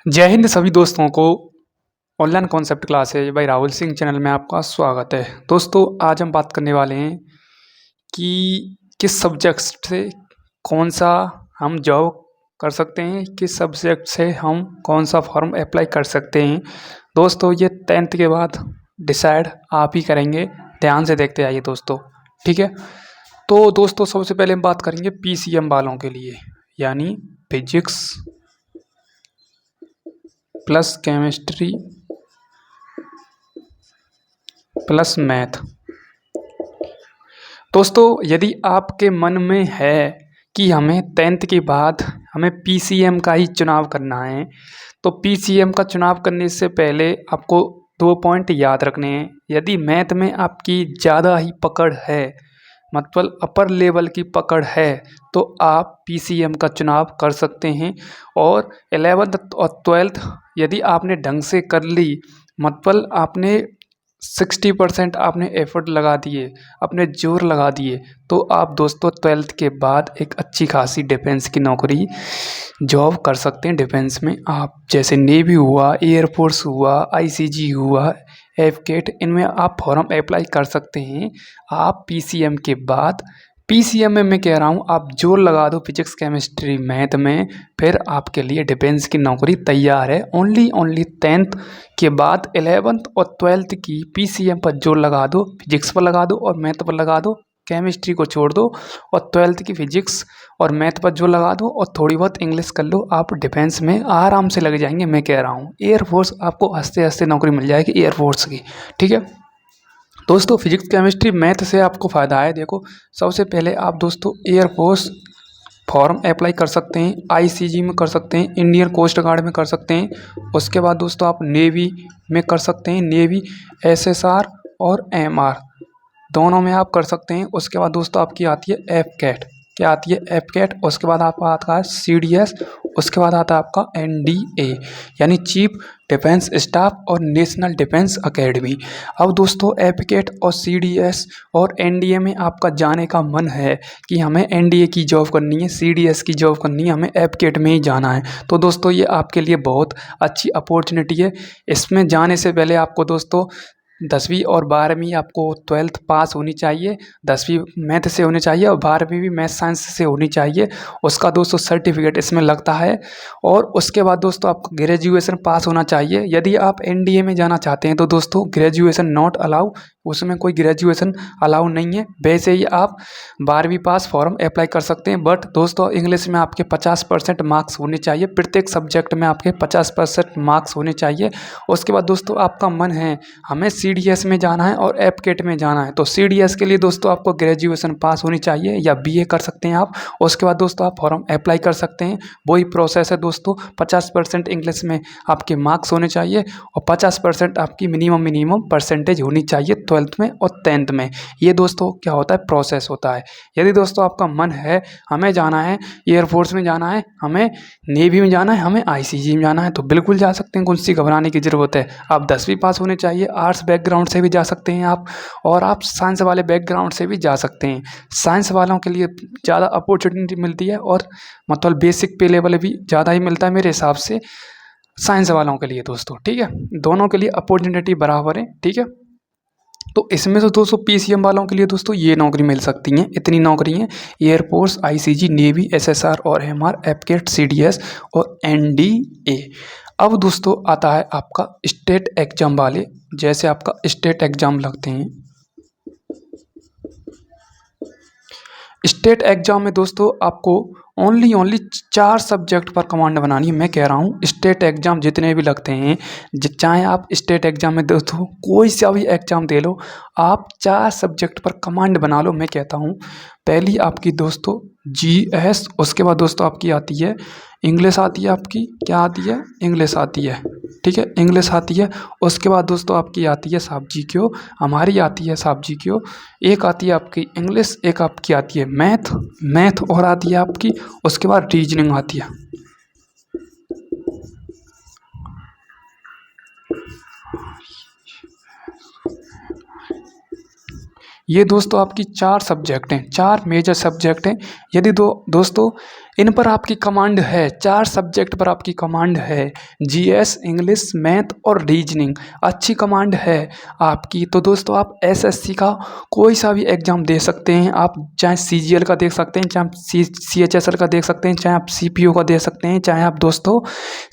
जय हिंद सभी दोस्तों को। Online concept classes by Rahul Singh channel में आपका स्वागत है। दोस्तों आज हम बात करने वाले हैं कि किस सब्जेक्ट से कौन सा हम जॉब कर सकते हैं, किस सब्जेक्ट से हम कौन सा फॉर्म अप्लाई कर सकते हैं। दोस्तों ये 10th के बाद डिसाइड आप ही करेंगे। ध्यान से देखते आइए दोस्तों, ठीक है। तो दोस्तों सबसे पहले हम बात करेंगे पीसीएम वालों के लिए, यानी physics plus chemistry plus math. दोस्तों यदि आपके मन में है कि हमें 10th के बाद हमें पीसीएम का ही चुनाव करना है, तो पीसीएम का चुनाव करने से पहले आपको 2 पॉइंट याद रखने हैं। यदि मैथ में आपकी ज़्यादा ही पकड़ है, मतलब अपर लेवल की पकड़ है, तो आप पीसीएम का चुनाव कर सकते हैं। और 11th और 12th यदि आपने ढंग से कर ली, मतलब आपने 60% आपने एफर्ट लगा दिए, अपने जोर लगा दिए, तो आप दोस्तों 12th के बाद एक अच्छी खासी डिफेंस की नौकरी जॉब कर सकते हैं। डिफेंस में आप जैसे नेवी हुआ, एयरफोर्स हुआ, आईसीजी हुआ, एफकेट, इनमें आप फॉर्म अप्लाई कर सकते हैं। आप पीसीएम के बाद, पीसीएम में मैं कह रहा हूँ आप जोर लगा दो फिजिक्स केमिस्ट्री मैथ में, फिर आपके लिए डिफेंस की नौकरी तैयार है। ओनली 10th के बाद 11th और 12th की पीसीएम पर जोर लगा दो, फिजिक्स पर लगा दो और मैथ पर लगा दो, केमिस्ट्री को छोड़ दो और 12th की फिजिक्स और मैथ पर जोर लगा दो और थोड़ी बहुत इंग्लिश कर लो, आप डिफेंस में आराम से लग जाएंगे। मैं कह रहा हूँ एयरफोर्स आपको हंसते हंसते नौकरी मिल जाएगी एयरफोर्स की, ठीक है। दोस्तों फिजिक्स केमिस्ट्री मैथ से आपको फ़ायदा है। देखो सबसे पहले आप दोस्तों एयरफोर्स फॉर्म अप्लाई कर सकते हैं, आईसीजी में कर सकते हैं, इंडियन कोस्ट गार्ड में कर सकते हैं। उसके बाद दोस्तों आप नेवी में कर सकते हैं, नेवी एसएसआर और एमआर दोनों में आप कर सकते हैं। उसके बाद दोस्तों आपकी आती है एफकेट, क्या आती है एफकेट। उसके बाद आपका आता है सीडीएस, उसके बाद आता है आपका एनडीए यानी चीफ डिफेंस स्टाफ और नेशनल डिफेंस एकेडमी। अब दोस्तों एफकेट और सीडीएस और एनडीए में आपका जाने का मन है कि हमें एनडीए की जॉब करनी है, सीडीएस की जॉब करनी है, हमें एफकेट में ही जाना है, तो दोस्तों ये आपके लिए बहुत अच्छी अपॉर्चुनिटी है। इसमें जाने से पहले आपको दोस्तों 10वीं और 12वीं आपको 12th पास होनी चाहिए। 10वीं मैथ से होनी चाहिए और 12वीं भी मैथ साइंस से होनी चाहिए। उसका दोस्तों सर्टिफिकेट इसमें लगता है। और उसके बाद दोस्तों आपको ग्रेजुएशन पास होना चाहिए। यदि आप एनडीए में जाना चाहते हैं तो दोस्तों ग्रेजुएशन नॉट अलाउ, उसमें कोई ग्रेजुएशन अलाउ नहीं है। वैसे ही आप 12वीं पास फॉर्म अप्लाई कर सकते हैं। बट दोस्तों इंग्लिश में आपके 50% मार्क्स होने चाहिए, प्रत्येक सब्जेक्ट में आपके 50% मार्क्स होने चाहिए। उसके बाद दोस्तों आपका मन है हमें सीडीएस में जाना है और एफकेट में जाना है, तो सीडीएस के लिए दोस्तों आपको ग्रेजुएशन पास होनी चाहिए या बीए कर सकते हैं आप। उसके बाद दोस्तों आप फॉर्म अप्लाई कर सकते हैं। वही प्रोसेस है दोस्तों, 50% इंग्लिश में आपके मार्क्स होने चाहिए और 50% आपकी मिनिमम परसेंटेज होनी चाहिए 12th में और 10th में। ये दोस्तों क्या होता है, प्रोसेस होता है। यदि दोस्तों आपका मन है हमें जाना है एयरफोर्स में जाना है, हमें नेवी में जाना है, हमें आईसीजी में जाना है, तो बिल्कुल जा सकते हैं, कौन सी घबराने की ज़रूरत है। आप 10वीं पास होने चाहिए, आर्ट्स बैकग्राउंड से भी जा सकते हैं आप, और आप साइंस वाले बैकग्राउंड से भी जा सकते हैं। साइंस वालों के लिए ज़्यादा अपॉर्चुनिटी मिलती है और मतलब बेसिक पे लेवल भी ज़्यादा ही मिलता है मेरे हिसाब से साइंस वालों के लिए दोस्तों, ठीक है। दोनों के लिए अपॉर्चुनिटी बराबर है, ठीक है। तो इसमें से दोस्तों पीसीएम वालों के लिए दोस्तों ये नौकरी मिल सकती हैं, इतनी नौकरी हैं, एयरफोर्स, आईसीजी, नेवी, एसएसआर और एमआर, एफकेट, सीडीएस और एनडीए। अब दोस्तों आता है आपका स्टेट एग्जाम वाले, जैसे आपका स्टेट एग्जाम लगते हैं। स्टेट एग्जाम में दोस्तों आपको ओनली 4 सब्जेक्ट पर कमांड बनानी है। मैं कह रहा हूँ स्टेट एग्जाम जितने भी लगते हैं, चाहे आप स्टेट एग्जाम में दोस्तों कोई सा भी एग्जाम दे लो, आप 4 सब्जेक्ट पर कमांड बना लो। मैं कहता हूँ पहली आपकी दोस्तों जीएस, उसके बाद दोस्तों आपकी आती है इंग्लिश, आती है आपकी क्या आती है, इंग्लिश आती है, ठीक है, इंग्लिश आती है। उसके बाद दोस्तों आपकी आती है साहब जीके, हमारी आती है साहब जीके, एक आती है आपकी इंग्लिश, एक आपकी आती है मैथ और आती है आपकी, उसके बाद रीजनिंग आती है। ये दोस्तों आपकी 4 सब्जेक्ट हैं, 4 मेजर सब्जेक्ट हैं। यदि दोस्तों इन पर आपकी कमांड है, 4 सब्जेक्ट पर आपकी कमांड है, जीएस, इंग्लिश, मैथ और रीजनिंग। अच्छी कमांड है आपकी। तो दोस्तों आप एसएससी का कोई सा भी एग्ज़ाम दे सकते हैं। आप चाहे सीजीएल का देख सकते हैं, चाहे आप सीएचएसएल का देख सकते हैं, चाहे आप सीपीओ का दे सकते हैं, चाहे आप दोस्तों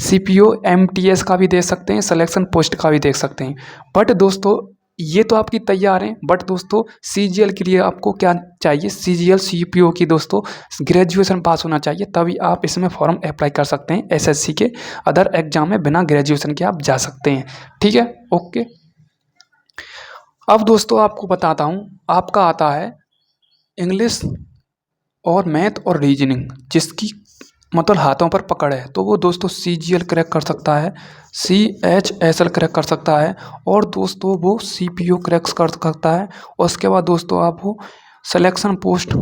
सीपीओ एमटीएस का भी दे सकते हैं, सिलेक्शन पोस्ट का भी देख सकते हैं। बट दोस्तों ये तो आपकी तैयार हैं, बट दोस्तों सीजीएल के लिए आपको क्या चाहिए, सीजीएल सीपीओ की दोस्तों ग्रेजुएशन पास होना चाहिए, तभी आप इसमें फॉर्म अप्लाई कर सकते हैं। एसएससी के अदर एग्जाम में बिना ग्रेजुएशन के आप जा सकते हैं। ठीक है, ओके। अब दोस्तों आपको बताता हूँ, आपका आता है इंग्लिश और मैथ और रीजनिंग, जिसकी मतलब हाथों पर पकड़ है, तो वो दोस्तों सीजीएल क्रैक कर सकता है, सीएचएसएल क्रैक कर सकता है, और दोस्तों वो सीपीओ क्रैक कर सकता है। और उसके बाद दोस्तों आप वो सिलेक्शन पोस्ट,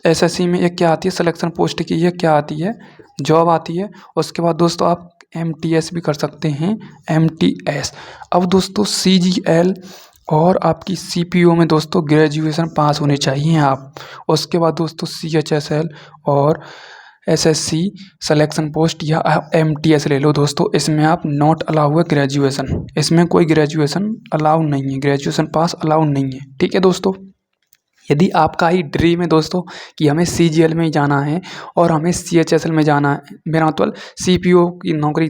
एसएससी में एक क्या आती है सिलेक्शन पोस्ट की, ये क्या आती है जॉब आती है। उसके बाद दोस्तों आप एमटीएस भी कर सकते हैं, एमटीएस। अब दोस्तों सीजीएल और आपकी सीपीओ में दोस्तों ग्रेजुएशन पास होने चाहिए आप। उसके बाद दोस्तों सीएचएसएल और एसएससी सिलेक्शन पोस्ट या एमटीएस ले लो दोस्तों, इसमें आप नॉट अलाउ है ग्रेजुएशन, इसमें कोई ग्रेजुएशन अलाउ नहीं है, ग्रेजुएशन पास अलाउ नहीं है। ठीक है दोस्तों, यदि आपका ही ड्रीम है दोस्तों कि हमें सीजीएल में ही जाना है और हमें सीएचएसएल में जाना है, मेरा मतलब सीपीओ की नौकरी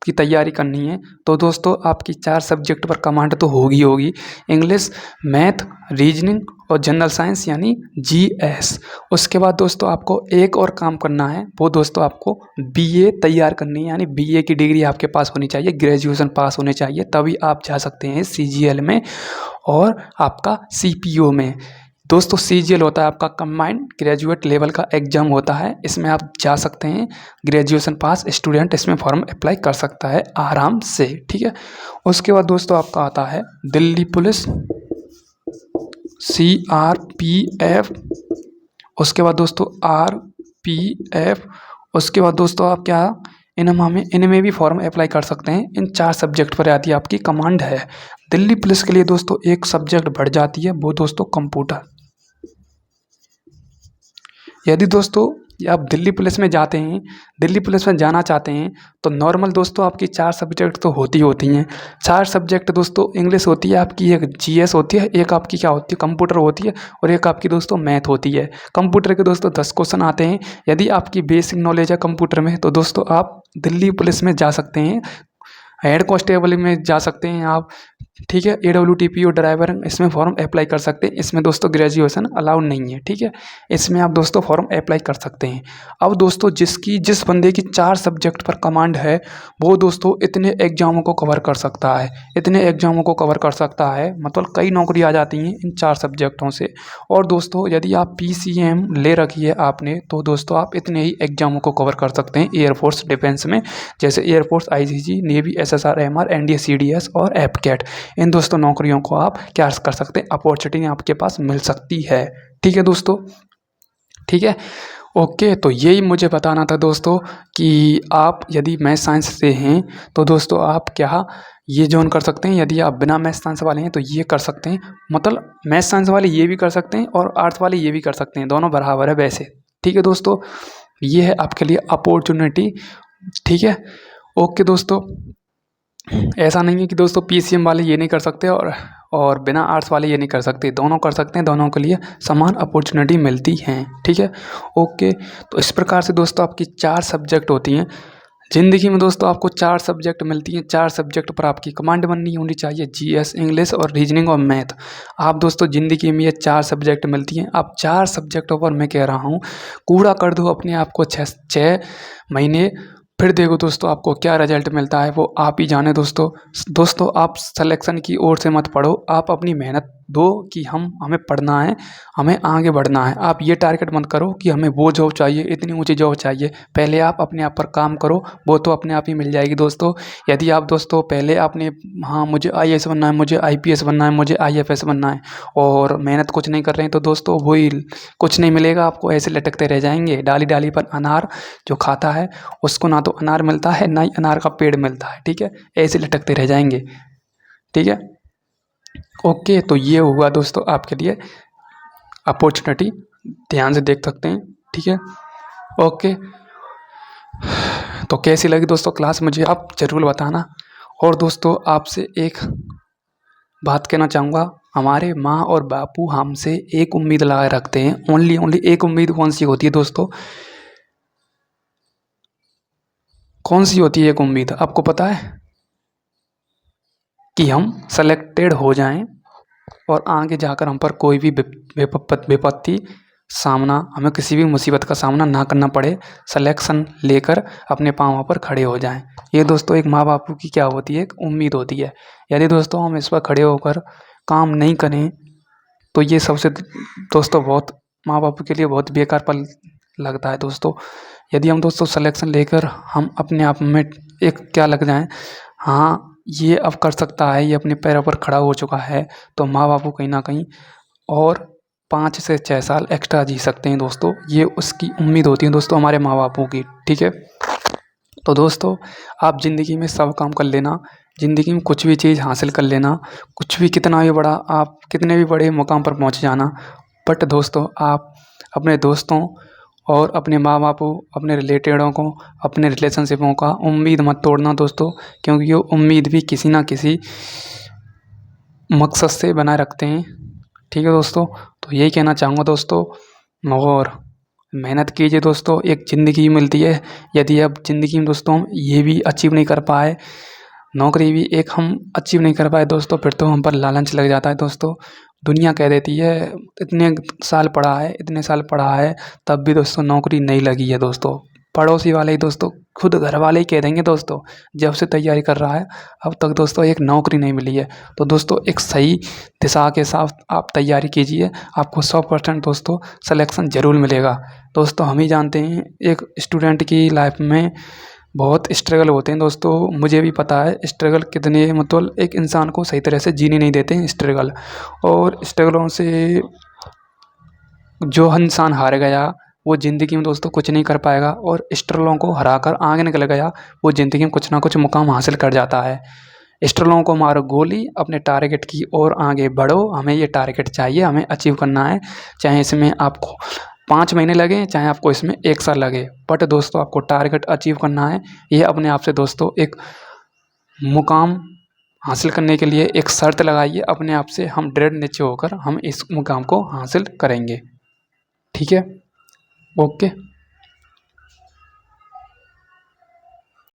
की तैयारी करनी है, तो दोस्तों आपकी 4 सब्जेक्ट पर कमांड तो होगी, इंग्लिश, मैथ, रीजनिंग और जनरल साइंस यानी जीएस। उसके बाद दोस्तों आपको एक और काम करना है, वो दोस्तों आपको बीए तैयार करनी है, यानी बीए की डिग्री आपके पास होनी चाहिए, ग्रेजुएशन पास होने चाहिए, तभी आप जा सकते हैं सीजीएल में और आपका सीपीओ में। दोस्तों सीजीएल होता है आपका कंबाइंड ग्रेजुएट लेवल का एग्जाम होता है, इसमें आप जा सकते हैं, ग्रेजुएशन पास स्टूडेंट इसमें फॉर्म अप्लाई कर सकता है आराम से। ठीक है, उसके बाद दोस्तों आपका आता है दिल्ली पुलिस, सीआरपीएफ। उसके बाद दोस्तों आरपीएफ। उसके बाद दोस्तों आप क्या इनमें भी फॉर्म अप्लाई कर सकते हैं। इन 4 सब्जेक्ट पर आती है आपकी कमांड है। दिल्ली पुलिस के लिए दोस्तों एक सब्जेक्ट बढ़ जाती है, वो दोस्तों कंप्यूटर। यदि दोस्तों आप दिल्ली पुलिस में जाते हैं, दिल्ली पुलिस में जाना चाहते हैं, तो नॉर्मल दोस्तों आपकी 4 सब्जेक्ट तो होती हैं। 4 सब्जेक्ट दोस्तों इंग्लिश होती है आपकी, एक जीएस होती है, एक आपकी क्या होती है कंप्यूटर होती है, और एक आपकी दोस्तों मैथ होती है। कंप्यूटर के दोस्तों 10 क्वेश्चन आते हैं। यदि आपकी बेसिक नॉलेज है कंप्यूटर में, तो दोस्तों आप दिल्ली पुलिस में जा सकते हैं, हेड कांस्टेबल में जा सकते हैं आप। ठीक है, AWTPO ड्राइवर इसमें फॉर्म अप्लाई कर सकते हैं, इसमें दोस्तों ग्रेजुएशन अलाउड नहीं है। ठीक है, इसमें आप दोस्तों फॉर्म अप्लाई कर सकते हैं। अब दोस्तों जिस बंदे की 4 सब्जेक्ट पर कमांड है, वो दोस्तों इतने एग्जामों को कवर कर सकता है, इतने एग्जामों को कवर कर सकता है, मतलब कई नौकरी आ जाती हैं इन 4 सब्जेक्टों से। और दोस्तों यदि आप PCM ले रखी है आपने, तो दोस्तों आप इतने ही एग्जामों को कवर कर सकते हैं एयरफोर्स डिफेंस में, जैसे air force, ICG, navy, SSR, MR, NDA, CDS और एपकेट। इन दोस्तों नौकरियों को आप क्या कर सकते हैं, अपॉर्चुनिटी आपके पास मिल सकती है। ठीक है दोस्तों, ठीक है, ओके। तो यही मुझे बताना था दोस्तों कि आप यदि मैथ साइंस से हैं, तो दोस्तों आप क्या ये जॉइन कर सकते हैं। यदि आप बिना मैथ साइंस वाले हैं तो ये कर सकते हैं, मतलब मैथ साइंस वाले ये भी कर सकते हैं और आर्ट्स वाले ये भी कर सकते हैं, दोनों बराबर है वैसे। ठीक है दोस्तों, ये है आपके लिए अपॉर्चुनिटी। ठीक है, ओके दोस्तों। ऐसा नहीं है कि दोस्तों PCM वाले ये नहीं कर सकते और बिना आर्ट्स वाले ये नहीं कर सकते, दोनों कर सकते हैं, दोनों के लिए समान अपॉर्चुनिटी मिलती हैं। ठीक है, ओके। तो इस प्रकार से दोस्तों आपकी 4 सब्जेक्ट होती हैं ज़िंदगी में। दोस्तों आपको 4 सब्जेक्ट मिलती हैं, 4 सब्जेक्ट पर आपकी कमांड बननी होनी चाहिए, GS, इंग्लिश और रीजनिंग और मैथ। आप दोस्तों ज़िंदगी में ये 4 सब्जेक्ट मिलती हैं। आप 4 सब्जेक्टों पर मैं कह रहा हूँ कूड़ा कर दो अपने आप को 6 महीने, फिर देखो दोस्तों आपको क्या रिजल्ट मिलता है, वो आप ही जाने दोस्तों आप सिलेक्शन की ओर से मत पढ़ो, आप अपनी मेहनत दो कि हमें पढ़ना है, हमें आगे बढ़ना है। आप ये टारगेट मत करो कि हमें वो जॉब चाहिए, इतनी ऊंची जॉब चाहिए। पहले आप अपने आप पर काम करो, वो तो अपने आप ही मिल जाएगी दोस्तों। यदि आप दोस्तों पहले आपने हाँ मुझे IAS बनना है, मुझे IPS बनना है, मुझे IFS बनना है, और मेहनत कुछ नहीं कर रहे हैं, तो दोस्तों वही कुछ नहीं मिलेगा आपको, ऐसे लटकते रह जाएंगे। डाली डाली पर अनार जो खाता है उसको ना तो अनार मिलता है, ना ही अनार का पेड़ मिलता है। ठीक है, ऐसे लटकते रह जाएंगे। ठीक है, ओके। तो ये हुआ दोस्तों आपके लिए अपॉर्चुनिटी, ध्यान से देख सकते हैं। ठीक है, ओके। तो कैसी लगी दोस्तों क्लास, मुझे आप ज़रूर बताना। और दोस्तों आपसे एक बात कहना चाहूँगा, हमारे माँ और बापू हमसे एक उम्मीद लगाए रखते हैं, ओनली एक उम्मीद। कौन सी होती है दोस्तों? कौन सी होती है एक उम्मीद, आपको पता है? कि हम सेलेक्टेड हो जाएं और आगे जाकर हम पर कोई भी विपत्ति सामना, हमें किसी भी मुसीबत का सामना ना करना पड़े, सिलेक्शन लेकर अपने पाँव पर खड़े हो जाएं। ये दोस्तों एक माँ बापू की क्या होती है, एक उम्मीद होती है। यदि दोस्तों हम इस पर खड़े होकर काम नहीं करें तो ये सबसे दोस्तों बहुत माँ बापू के लिए बहुत बेकार पल लगता है दोस्तों। यदि हम दोस्तों सिलेक्शन लेकर हम अपने आप में एक क्या लग जाएं, हाँ ये अब कर सकता है, ये अपने पैरों पर खड़ा हो चुका है, तो माँ बापू कहीं ना कहीं और 5 से 6 साल एक्स्ट्रा जी सकते हैं दोस्तों। ये उसकी उम्मीद होती है दोस्तों हमारे माँ बापू की, ठीक है। तो दोस्तों आप ज़िंदगी में सब काम कर लेना, ज़िंदगी में कुछ भी चीज़ हासिल कर लेना, कुछ भी कितना भी बड़ा, आप कितने भी बड़े मुकाम पर पहुंच जाना, बट दोस्तों आप अपने दोस्तों और अपने माँ बापू, अपने रिलेटेडों को, अपने रिलेशनशिपों का उम्मीद मत तोड़ना दोस्तों, क्योंकि ये उम्मीद भी किसी ना किसी मकसद से बनाए रखते हैं, ठीक है दोस्तों। तो यही कहना चाहूँगा दोस्तों, और मेहनत कीजिए दोस्तों, एक ज़िंदगी मिलती है। यदि अब ज़िंदगी में दोस्तों हम ये भी अचीव नहीं कर पाए, नौकरी भी एक हम अचीव नहीं कर पाए दोस्तों, फिर तो हम पर लालच लग जाता है दोस्तों। दुनिया कह देती है इतने साल पढ़ा है, इतने साल पढ़ा है, तब भी दोस्तों नौकरी नहीं लगी है दोस्तों। पड़ोसी वाले ही दोस्तों, खुद घर वाले ही कह देंगे दोस्तों, जब से तैयारी कर रहा है अब तक दोस्तों एक नौकरी नहीं मिली है। तो दोस्तों एक सही दिशा के साथ आप तैयारी कीजिए, आपको 100% दोस्तों सिलेक्शन ज़रूर मिलेगा। दोस्तों हम ही जानते हैं एक स्टूडेंट की लाइफ में बहुत स्ट्रगल होते हैं दोस्तों, मुझे भी पता है स्ट्रगल कितने, मतलब एक इंसान को सही तरह से जीने नहीं देते हैं स्ट्रगल। और स्ट्रगलों से जो इंसान हार गया वो ज़िंदगी में दोस्तों कुछ नहीं कर पाएगा, और स्ट्रगलों को हरा कर आगे निकल गया वो ज़िंदगी में कुछ ना कुछ मुकाम हासिल कर जाता है। स्ट्रगलों को मारो गोली, अपने टारगेट की ओर आगे बढ़ो, हमें ये टारगेट चाहिए, हमें अचीव करना है, चाहे इसमें आपको 5 महीने लगें, चाहे आपको इसमें 1 साल लगे, बट दोस्तों आपको टारगेट अचीव करना है। ये अपने आप से दोस्तों एक मुकाम हासिल करने के लिए एक शर्त लगाइए अपने आप से, हम दृढ़ निश्चय होकर हम इस मुकाम को हासिल करेंगे, ठीक है। ओके।